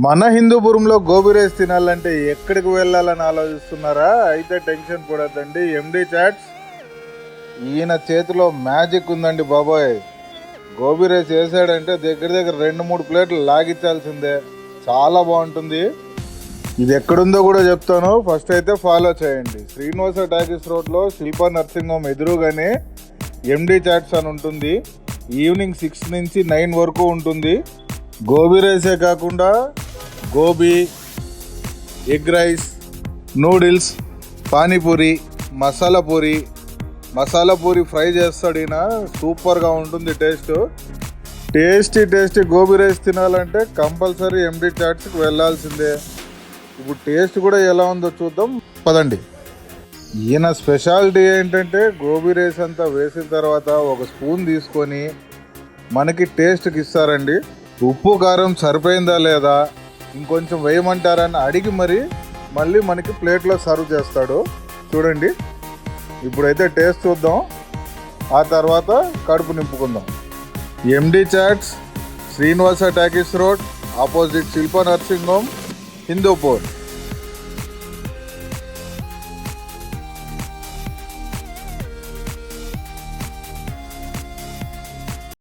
మన హిందూపురంలో గోబీ రైస్ తినాలంటే ఎక్కడికి వెళ్ళాలని ఆలోచిస్తున్నారా? అయితే టెన్షన్ పడద్దండి. ఎండి చాట్స్ ఈయన చేతిలో మ్యాజిక్ ఉందండి బాబాయ్. గోబీ రైస్ వేసాడంటే దగ్గర దగ్గర 2-3 ప్లేట్లు లాగించాల్సిందే. చాలా బాగుంటుంది. ఇది ఎక్కడుందో కూడా చెప్తాను. ఫస్ట్ అయితే ఫాలో చేయండి. శ్రీనివాస టాకీస్ రోడ్లో శిల్పా నర్సింగ్ హోమ్ ఎదురుగానే ఎండి చాట్స్ అని ఉంటుంది. ఈవినింగ్ 6 నుంచి 9 వరకు ఉంటుంది. గోబీ రైసే కాకుండా gobi, egg rice, noodles, panipuri, masala puri fry చేస్తాడు ఈయన. సూపర్గా ఉంటుంది టేస్టీ గోబీ రైస్ తినాలంటే కంపల్సరీ ఎండి చాట్స్కి వెళ్ళాల్సిందే. ఇప్పుడు టేస్ట్ కూడా ఎలా ఉందో చూద్దాం పదండి. ఈయన స్పెషాలిటీ ఏంటంటే గోబీ రైస్ అంతా వేసిన తర్వాత ఒక స్పూన్ తీసుకొని మనకి టేస్ట్కి ఇస్తారండి. ఉప్పు కారం సరిపోయిందా లేదా, ఇంకొంచెం వేయమంటారని అడిగి మళ్ళీ మనకి ప్లేట్లో సర్వ్ చేస్తాడు. చూడండి, ఇప్పుడైతే టేస్ట్ చూద్దాం, ఆ తర్వాత కడుపు నింపుకుందాం. MD chats, Srinivasa talkies road, opposite Shilpa nursing home, Hindupur.